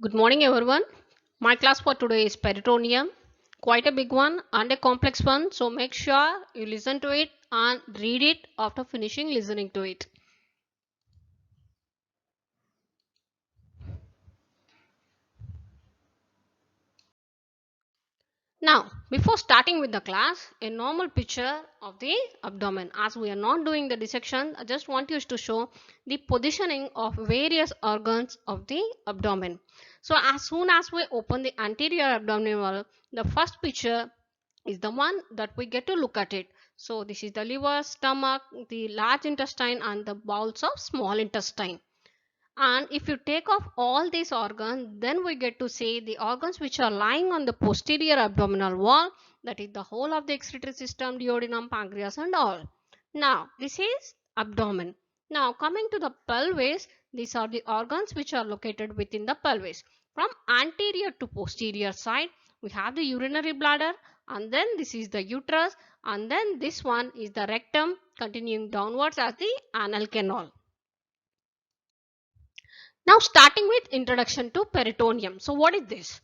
Good morning, everyone. My class for today is peritoneum, quite a big one and a complex one. So make sure you listen to it and read it after finishing listening to it. Now, before starting with the class, a normal picture of the abdomen. As we are not doing the dissection, I just want you to show the positioning of various organs of the abdomen. So as soon as we open the anterior abdominal wall, the first picture is the one that we get to look at it. So this is the liver, stomach, the large intestine and the bowels of small intestine. And if you take off all these organs, then we get to see the organs which are lying on the posterior abdominal wall, that is the whole of the excretory system, duodenum, pancreas and all. Now this is abdomen. Now coming to the pelvis, these are the organs which are located within the pelvis. From anterior to posterior side, we have the urinary bladder, and then this is the uterus, and then this one is the rectum, continuing downwards as the anal canal. Now starting with introduction to peritoneum. So what is this?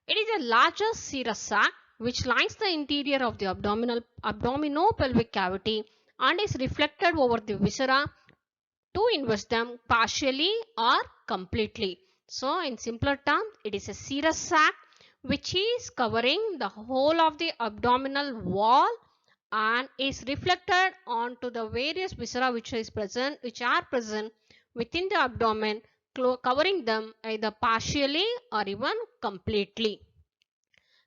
It is a larger serous sac which lines the interior of the abdominopelvic cavity and is reflected over the viscera to invest them partially or completely. So in simpler terms, it is a serous sac which is covering the whole of the abdominal wall and is reflected onto the various viscera which are present within the abdomen, covering them either partially or even completely.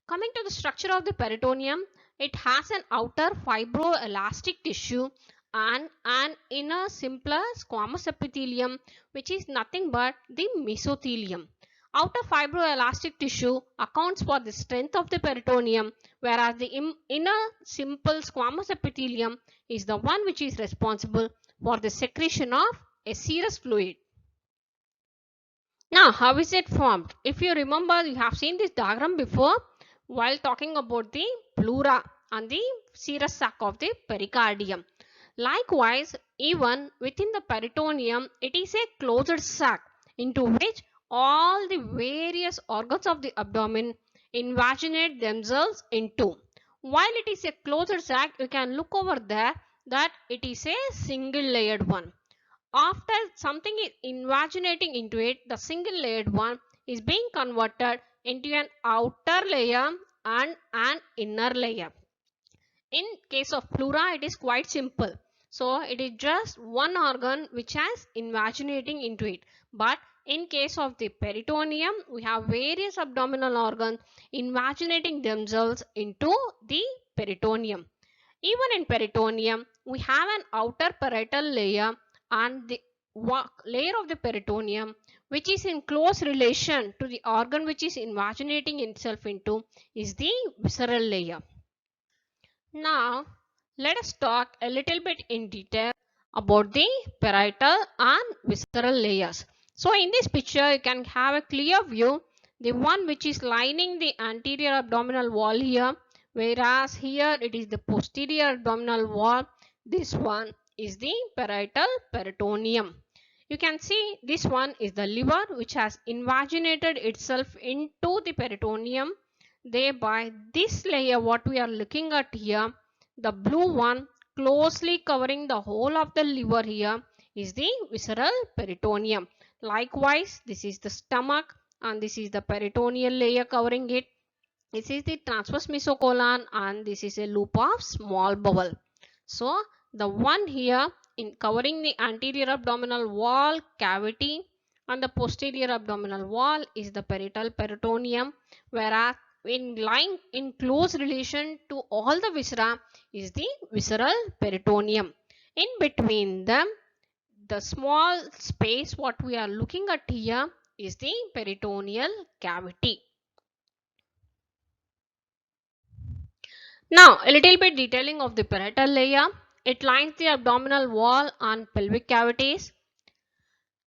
Coming to the structure of the peritoneum, it has an outer fibroelastic tissue and an inner simpler squamous epithelium, which is nothing but the mesothelium. Outer fibroelastic tissue accounts for the strength of the peritoneum, whereas the inner simple squamous epithelium is the one which is responsible for the secretion of a serous fluid. Now, how is it formed? If you remember, you have seen this diagram before while talking about the pleura and the serous sac of the pericardium. Likewise, even within the peritoneum, it is a closed sac into which all the various organs of the abdomen invaginate themselves into. While it is a closed sac, you can look over there that it is a single layered one. After something is invaginating into it, the single layered one is being converted into an outer layer and an inner layer. In case of pleura, it is quite simple. So it is just one organ which has invaginating into it. But in case of the peritoneum, we have various abdominal organs invaginating themselves into the peritoneum. Even in peritoneum, we have an outer parietal layer and the layer of the peritoneum which is in close relation to the organ which is invaginating itself into is the visceral layer. Now, let us talk a little bit in detail about the parietal and visceral layers. So, in this picture, you can have a clear view. The one which is lining the anterior abdominal wall here, whereas here it is the posterior abdominal wall. This one is the parietal peritoneum. You can see this one is the liver which has invaginated itself into the peritoneum. Thereby, this layer what we are looking at here, the blue one closely covering the whole of the liver here is the visceral peritoneum. Likewise, this is the stomach and this is the peritoneal layer covering it. This is the transverse mesocolon and this is a loop of small bowel. So, the one here in covering the anterior abdominal wall cavity and the posterior abdominal wall is the parietal peritoneum, whereas in lying in close relation to all the viscera is the visceral peritoneum. In between them, the small space what we are looking at here is the peritoneal cavity. Now, a little bit detailing of the parietal layer. It lines the abdominal wall and pelvic cavities.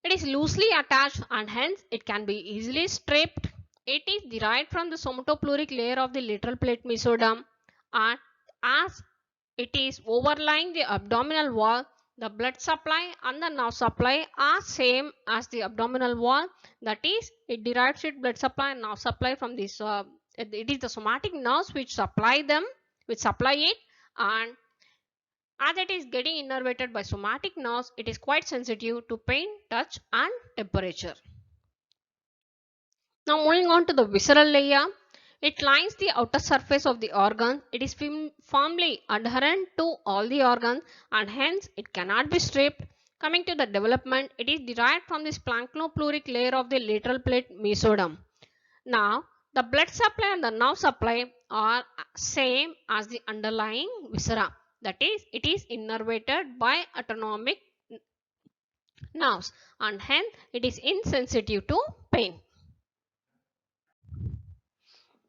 It is loosely attached and hence it can be easily stripped. It is derived from the somatopleuric layer of the lateral plate mesoderm, and as it is overlying the abdominal wall, the blood supply and the nerve supply are same as the abdominal wall. That is, it derives its blood supply and nerve supply from this. It is the somatic nerves which supply them, which supply it, and as it is getting innervated by somatic nerves, it is quite sensitive to pain, touch, and temperature. Now moving on to the visceral layer, it lines the outer surface of the organ. It is firmly adherent to all the organs and hence it cannot be stripped. Coming to the development, it is derived from this planktopleuric layer of the lateral plate mesoderm. Now the blood supply and the nerve supply are same as the underlying viscera. That is, it is innervated by autonomic nerves and hence it is insensitive to pain.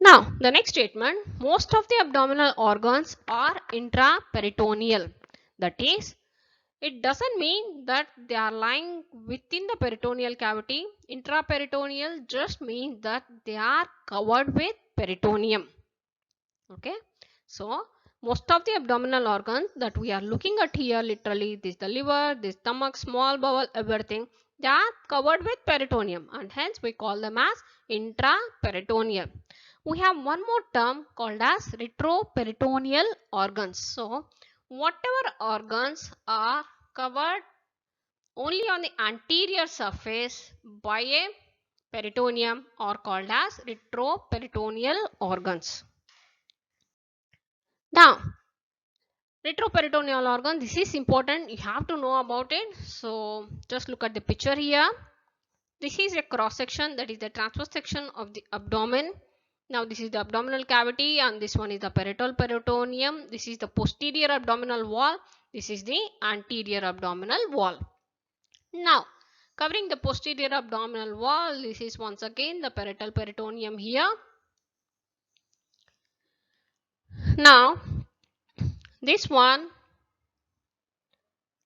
Now, the next statement, most of the abdominal organs are intraperitoneal. That is, it doesn't mean that they are lying within the peritoneal cavity. Intraperitoneal just means that they are covered with peritoneum. Okay, so most of the abdominal organs that we are looking at here, literally, this the liver, this stomach, small bowel, everything, they are covered with peritoneum and hence we call them as intraperitoneal. We have one more term called as retroperitoneal organs. So, whatever organs are covered only on the anterior surface by a peritoneum are called as retroperitoneal organs. Now, retroperitoneal organ, this is important, you have to know about it. So, just look at the picture here. This is a cross section, that is the transverse section of the abdomen. Now, this is the abdominal cavity and this one is the parietal peritoneum. This is the posterior abdominal wall. This is the anterior abdominal wall. Now, covering the posterior abdominal wall, this is once again the parietal peritoneum here. Now, this one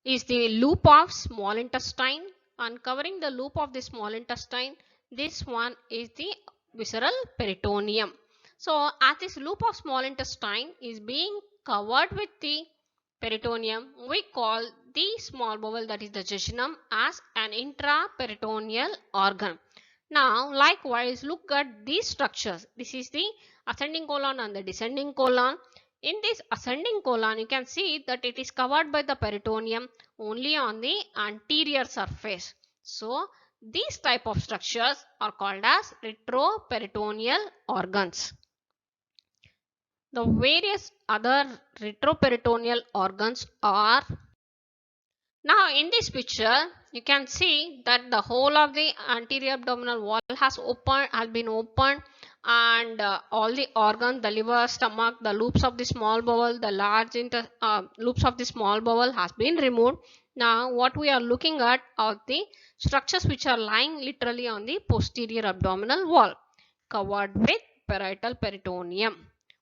is the loop of small intestine, and covering the loop of the small intestine, this one is the visceral peritoneum. So, as this loop of small intestine is being covered with the peritoneum, we call the small bowel, that is the jejunum, as an intraperitoneal organ. Now, likewise, look at these structures. This is the ascending colon and the descending colon. In this ascending colon, you can see that it is covered by the peritoneum only on the anterior surface. So, these type of structures are called as retroperitoneal organs. The various other retroperitoneal organs are, now in this picture you can see that the whole of the anterior abdominal wall has been opened, and all the organs, the liver, stomach, the loops of the small bowel, the loops of the small bowel has been removed. Now what we are looking at are the structures which are lying literally on the posterior abdominal wall covered with parietal peritoneum.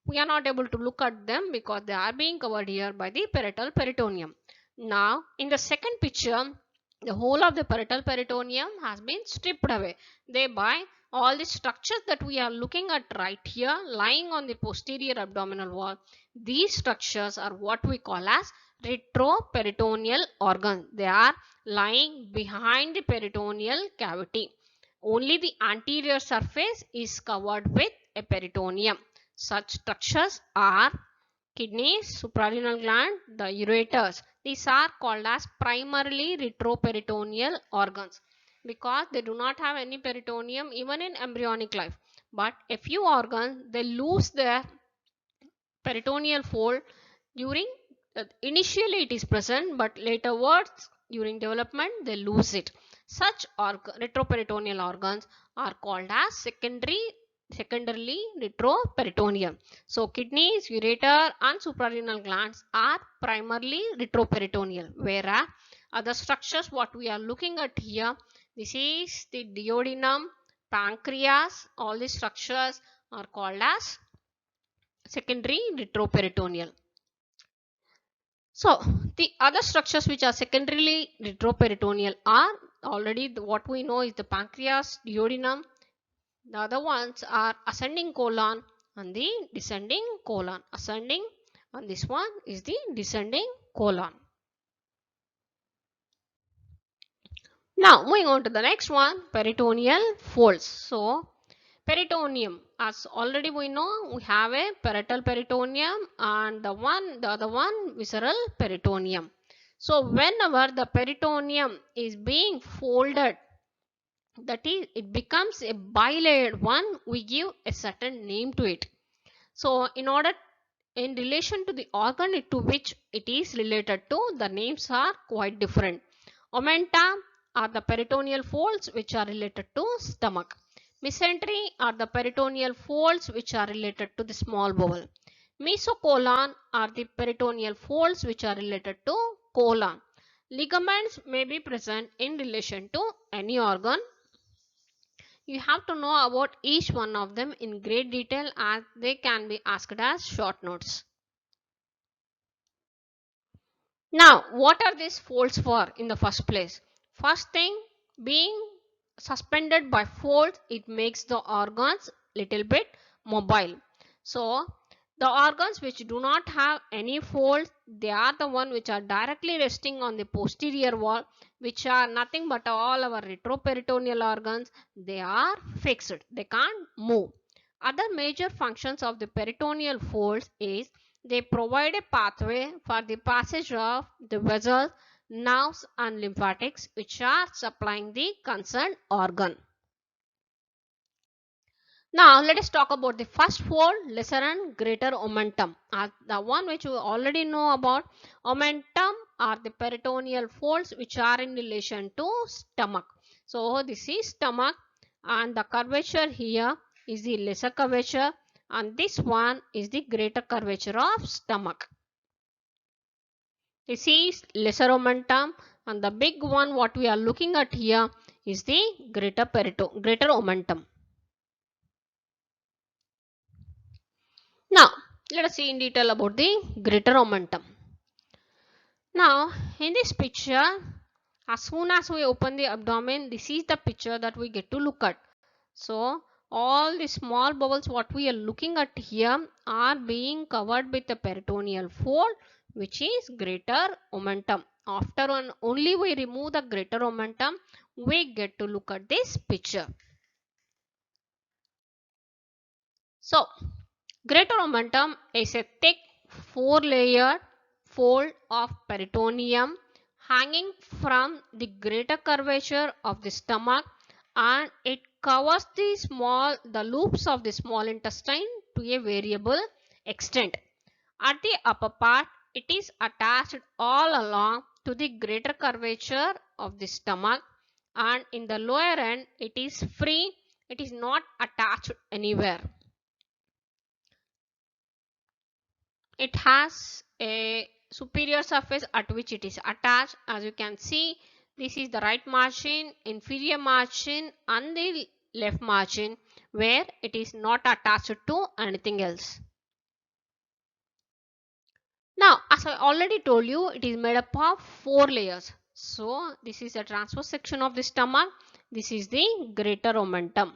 We are not able to look at them because they are being covered here by the parietal peritoneum. Now in the second picture, the whole of the parietal peritoneum has been stripped away, thereby all the structures that we are looking at right here lying on the posterior abdominal wall, these structures are what we call as retroperitoneal organs. They are lying behind the peritoneal cavity. Only the anterior surface is covered with a peritoneum. Such structures are kidneys, suprarenal gland, the ureters. These are called as primarily retroperitoneal organs because they do not have any peritoneum even in embryonic life. But a few organs, they lose their peritoneal fold during initially it is present, but laterwards during development they lose it. Such retroperitoneal organs are called as secondarily retroperitoneal. So kidneys, ureter and suprarenal glands are primarily retroperitoneal, whereas other structures what we are looking at here, this is the duodenum, pancreas, all these structures are called as secondary retroperitoneal. So the other structures which are secondarily retroperitoneal are already what we know is the pancreas, duodenum. The other ones are ascending colon and the descending colon. Ascending and this one is the descending colon. Now moving on to the next one, peritoneal folds. So peritoneum, as already we know, we have a parietal peritoneum and the other one visceral peritoneum. So whenever the peritoneum is being folded, that is, it becomes a bilayered one, we give a certain name to it. So in relation to the organ to which it is related to, the names are quite different. Omentum are the peritoneal folds which are related to stomach. Mesentery are the peritoneal folds which are related to the small bowel. Mesocolon are the peritoneal folds which are related to colon. Ligaments may be present in relation to any organ. You have to know about each one of them in great detail as they can be asked as short notes. Now, what are these folds for in the first place? First thing, being suspended by folds, it makes the organs little bit mobile. So, the organs which do not have any folds, they are the one which are directly resting on the posterior wall, which are nothing but all our retroperitoneal organs. They are fixed. They can't move. Other major functions of the peritoneal folds is they provide a pathway for the passage of the vessels, nerves and lymphatics which are supplying the concerned organ. Now let us talk about the first fold, lesser and greater omentum. The one which we already know about. Omentum are the peritoneal folds which are in relation to stomach. So this is stomach and the curvature here is the lesser curvature and this one is the greater curvature of stomach. This is lesser omentum and the big one what we are looking at here is the greater omentum. Now let us see in detail about the greater omentum. Now in this picture, as soon as we open the abdomen, this is the picture that we get to look at. So all the small bowels what we are looking at here are being covered with the peritoneal fold which is greater omentum. After only we remove the greater omentum, we get to look at this picture. So greater omentum is a thick 4-layered fold of peritoneum hanging from the greater curvature of the stomach and it covers the loops of the small intestine to a variable extent. At the upper part, it is attached all along to the greater curvature of the stomach and in the lower end it is free, it is not attached anywhere. It has a superior surface at which it is attached. As you can see, this is the right margin, inferior margin and the left margin where it is not attached to anything else. Now, as I already told you, it is made up of 4 layers. So, this is the transverse section of the stomach. This is the greater omentum.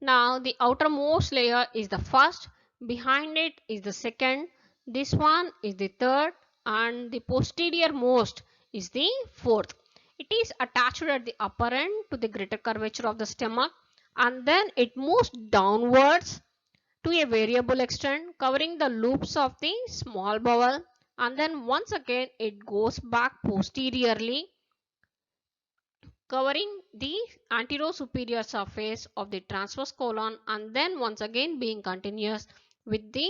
Now, the outermost layer is the first. Behind it is the second. This one is the third. And the posterior most is the fourth. It is attached at the upper end to the greater curvature of the stomach. And then it moves downwards to a variable extent covering the loops of the small bowel and then once again it goes back posteriorly covering the anterior-superior surface of the transverse colon and then once again being continuous with the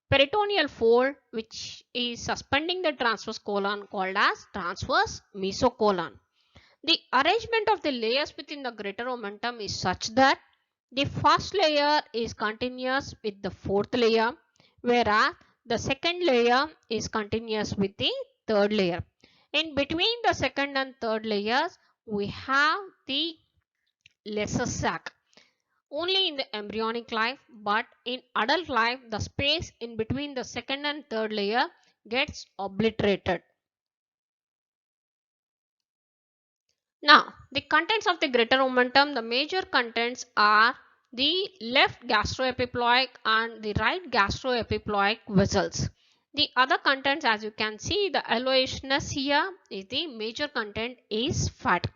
peritoneal fold which is suspending the transverse colon called as transverse mesocolon. The arrangement of the layers within the greater omentum is such that the first layer is continuous with the fourth layer, whereas the second layer is continuous with the third layer. In between the second and third layers, we have the lesser sac. Only in the embryonic life, but in adult life, the space in between the second and third layer gets obliterated. Now, the contents of the greater omentum, the major contents are the left gastroepiploic and the right gastroepiploic vessels. The other contents, as you can see, the yellowishness here is the major content is fat.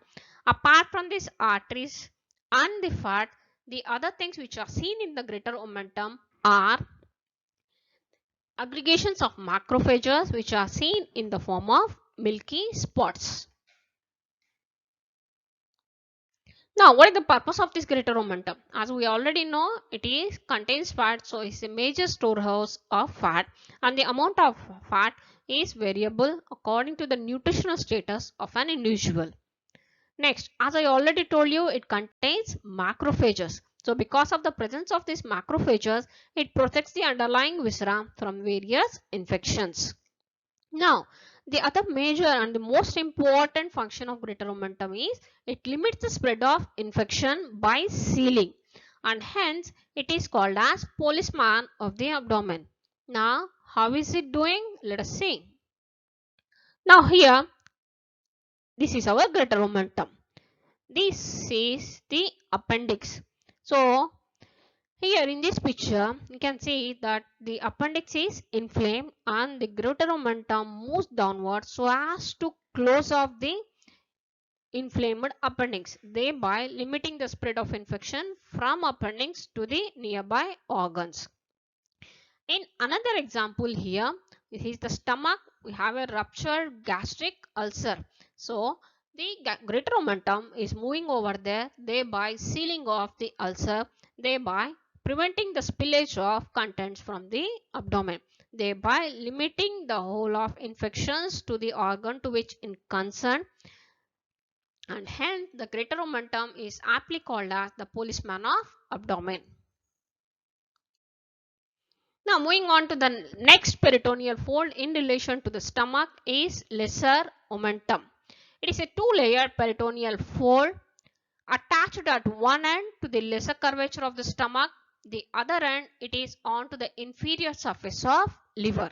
Apart from these arteries and the fat, the other things which are seen in the greater omentum are aggregations of macrophages which are seen in the form of milky spots. Now, what is the purpose of this greater omentum? As we already know, it is contains fat, so it's a major storehouse of fat, and the amount of fat is variable according to the nutritional status of an individual. Next, as I already told you, it contains macrophages. So, because of the presence of these macrophages, it protects the underlying viscera from various infections. Now, the other major and the most important function of greater omentum is it limits the spread of infection by sealing, and hence it is called as policeman of the abdomen. Now, how is it doing? Let us see. Now, here this is our greater omentum. This is the appendix. So, here in this picture, you can see that the appendix is inflamed and the greater omentum moves downwards so as to close off the inflamed appendix, thereby limiting the spread of infection from appendix to the nearby organs. In another example here, this is the stomach. We have a ruptured gastric ulcer. So, the greater omentum is moving over there, thereby sealing off the ulcer, thereby preventing the spillage of contents from the abdomen, thereby limiting the whole of infections to the organ to which in concern, and hence the greater omentum is aptly called as the policeman of abdomen. Now moving on to the next peritoneal fold in relation to the stomach is lesser omentum. It is a two-layered peritoneal fold attached at one end to the lesser curvature of the stomach. The other end it is onto the inferior surface of liver.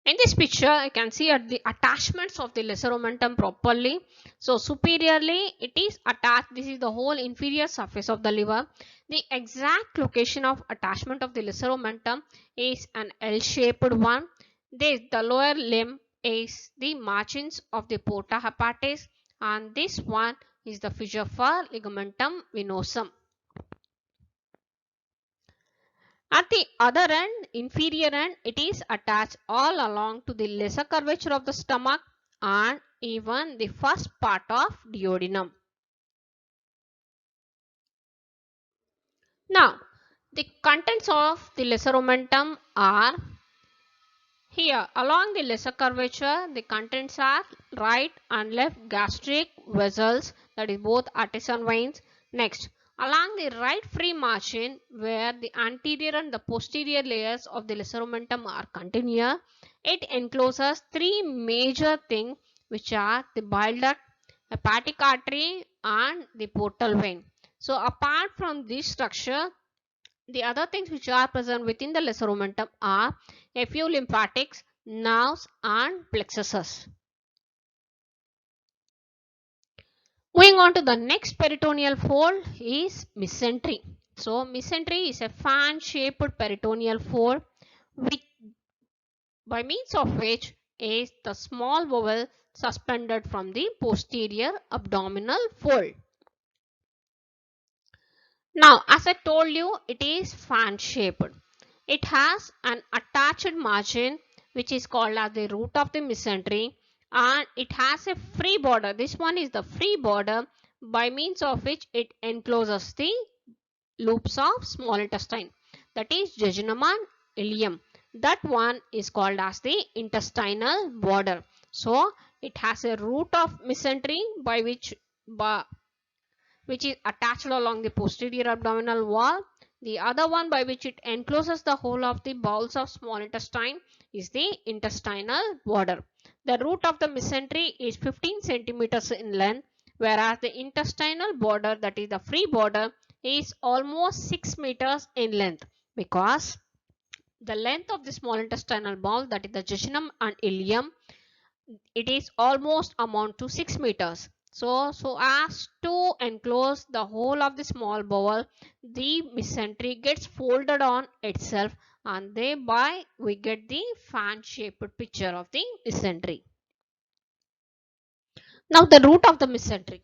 In this picture, you can see at the attachments of the lesser omentum properly. So, superiorly it is attached. This is the whole inferior surface of the liver. The exact location of attachment of the lesser omentum is an L-shaped one. The lower limb is the margins of the porta hepatis, and this one is the fissure for ligamentum venosum. At the other end, inferior end, it is attached all along to the lesser curvature of the stomach and even the first part of duodenum. Now, the contents of the lesser omentum are here. Along the lesser curvature, the contents are right and left gastric vessels, that is both artesian veins. Next, along the right free margin where the anterior and the posterior layers of the lesser omentum are continuous, it encloses three major things which are the bile duct, hepatic artery and the portal vein. So apart from this structure, the other things which are present within the lesser omentum are a few lymphatics, nerves and plexuses. Moving on to the next peritoneal fold is mesentery. So mesentery is a fan-shaped peritoneal fold which, by means of which is the small bowel suspended from the posterior abdominal fold. Now, as I told you, it is fan-shaped. It has an attached margin which is called as the root of the mesentery, and it has a free border. This one is the free border by means of which it encloses the loops of small intestine, that is jejunum and ileum. That one is called as the intestinal border. So it has a root of mesentery which is attached along the posterior abdominal wall. The other one by which it encloses the whole of the bowels of small intestine is the intestinal border. The root of the mesentery is 15 centimeters in length, whereas the intestinal border, that is the free border, is almost 6 meters in length, because the length of the small intestinal bowel, that is the jejunum and ileum, it is almost amount to 6 meters. So as to enclose the whole of the small bowel, the mesentery gets folded on itself and thereby we get the fan-shaped picture of the mesentery. Now the root of the mesentery.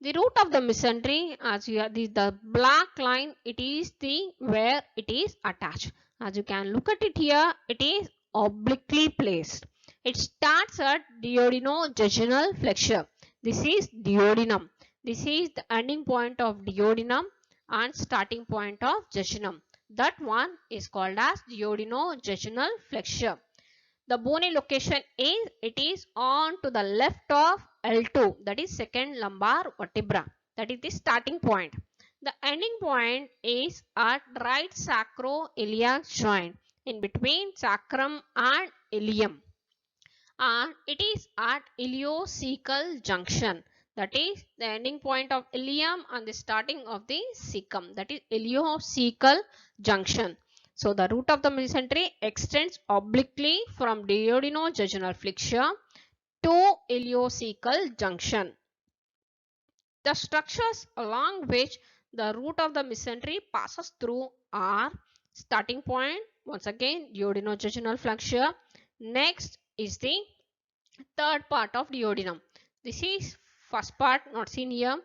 The root of the mesentery, as you have the black line, it is the where it is attached. As you can look at it here, it is obliquely placed. It starts at duodenojejunal flexure. This is duodenum. This is the ending point of duodenum and starting point of jejunum. That one is called as duodenojejunal flexure. The bony location is, it is on to the left of L2, that is second lumbar vertebra. That is the starting point. The ending point is at right sacroiliac joint in between sacrum and ilium, and it is at iliocecal junction. That is the ending point of ilium and the starting of the cecum. That is iliocecal junction. So the root of the mesentery extends obliquely from duodenojejunal flexure to iliocecal junction. The structures along which the root of the mesentery passes through are starting point, once again duodenojejunal flexure. Next is the third part of duodenum. This is first part not seen here.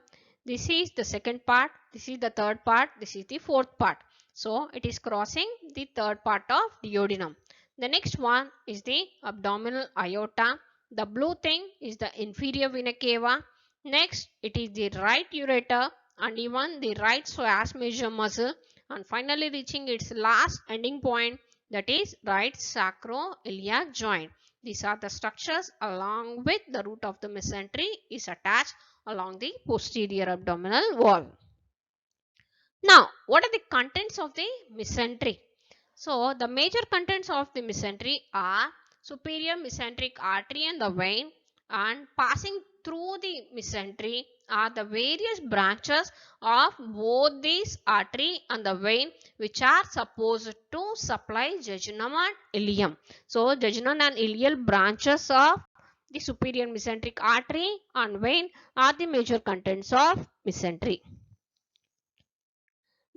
This is the second part. This is the third part. This is the fourth part. So it is crossing the third part of duodenum. The next one is the abdominal aorta. The blue thing is the inferior vena cava. Next it is the right ureter and even the right psoas major muscle, and finally reaching its last ending point, that is right sacroiliac joint. These are the structures along with the root of the mesentery is attached along the posterior abdominal wall. Now, what are the contents of the mesentery? So, the major contents of the mesentery are superior mesenteric artery and the vein, and passing through the mesentery are the various branches of both this artery and the vein, which are supposed to supply jejunum and ilium. So, jejunum and ilial branches of the superior mesenteric artery and vein are the major contents of mesentery.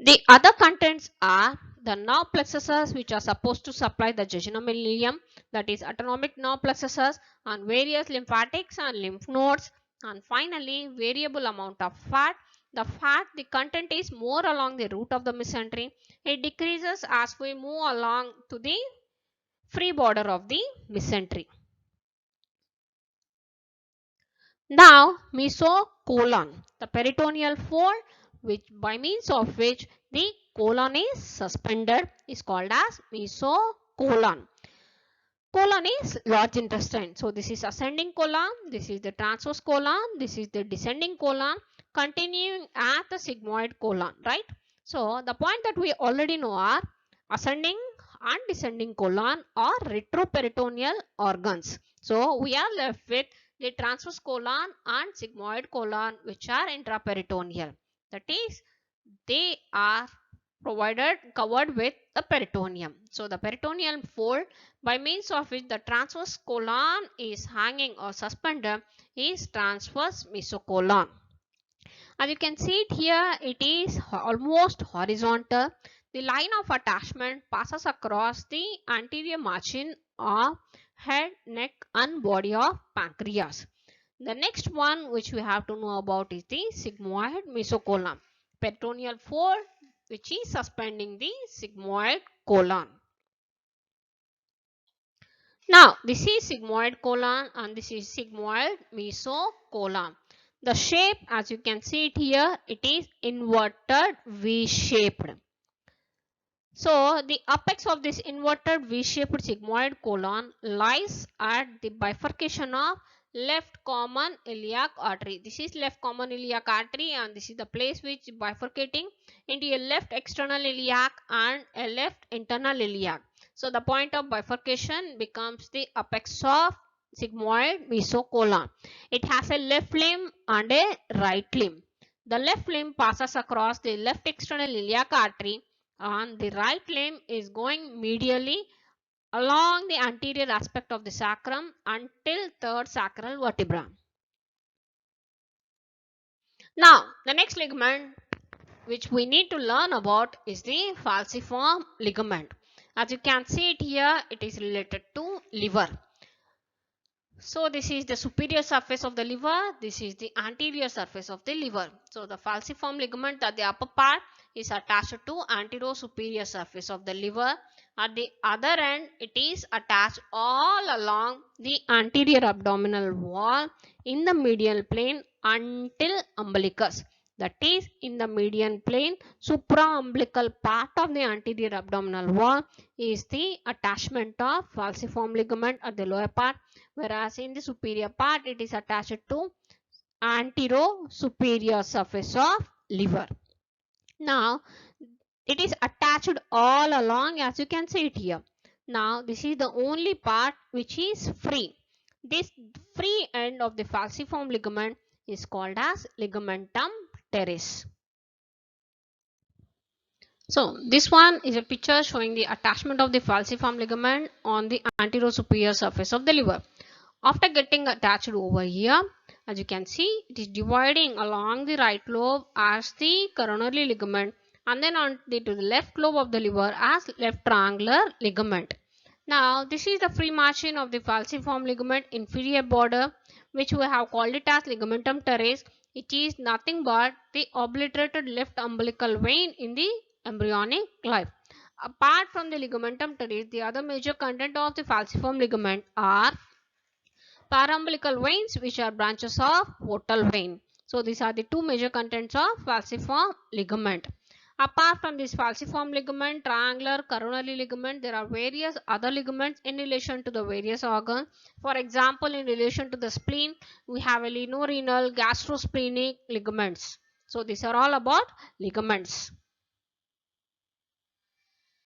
The other contents are the nerve plexuses, which are supposed to supply the jejunum and ilium, that is autonomic nerve plexuses, and various lymphatics and lymph nodes, and finally variable amount of fat. The fat, the content is more along the root of the mesentery. It decreases as we move along to the free border of the mesentery. Now, mesocolon, the peritoneal fold, which by means of which the colon is suspended, is called as mesocolon. Colon is large intestine. So this is ascending colon, this is the transverse colon, this is the descending colon, continuing at the sigmoid colon, right? So the point that we already know are ascending and descending colon or retroperitoneal organs. So we are left with the transverse colon and sigmoid colon, which are intraperitoneal. That is, they are covered with the peritoneum. So the peritoneal fold, by means of which the transverse colon is hanging or suspended, is transverse mesocolon. As you can see it here, it is almost horizontal. The line of attachment passes across the anterior margin of head, neck and body of pancreas. The next one which we have to know about is the sigmoid mesocolon, peritoneal fold which is suspending the sigmoid colon. Now, this is sigmoid colon and this is sigmoid mesocolon. The shape, as you can see it here, it is inverted V-shaped. So, the apex of this inverted V-shaped sigmoid colon lies at the bifurcation of left common iliac artery. This is left common iliac artery and this is the place which bifurcating into a left external iliac and a left internal iliac. So, the point of bifurcation becomes the apex of sigmoid mesocolon. It has a left limb and a right limb. The left limb passes across the left external iliac artery and the right limb is going medially along the anterior aspect of the sacrum until third sacral vertebra. Now, the next ligament which we need to learn about is the falciform ligament. As you can see it here, it is related to liver. So this is the superior surface of the liver. This is the anterior surface of the liver. So the falciform ligament at the upper part is attached to anterior-superior surface of the liver. At the other end, it is attached all along the anterior abdominal wall in the medial plane until umbilicus. That is, in the median plane, supraumbilical part of the anterior abdominal wall is the attachment of falciform ligament at the lower part, whereas in the superior part it is attached to antero-superior surface of liver. Now it is attached all along, as you can see it here. Now this is the only part which is free. This free end of the falciform ligament is called as ligamentum teres. So this one is a picture showing the attachment of the falciform ligament on the anterior-superior surface of the liver. After getting attached over here, as you can see, it is dividing along the right lobe as the coronary ligament, and then on to the left lobe of the liver as left triangular ligament. Now this is the free margin of the falciform ligament inferior border, which we have called it as ligamentum teres. It is nothing but the obliterated left umbilical vein in the embryonic life. Apart from the ligamentum teres, the other major content of the falciform ligament are paraumbilical veins, which are branches of portal vein. So these are the two major contents of falciform ligament. Apart from this falciform ligament, triangular, coronary ligament, there are various other ligaments in relation to the various organs. For example, in relation to the spleen, we have a linorenal, gastrosplenic ligaments. So these are all about ligaments.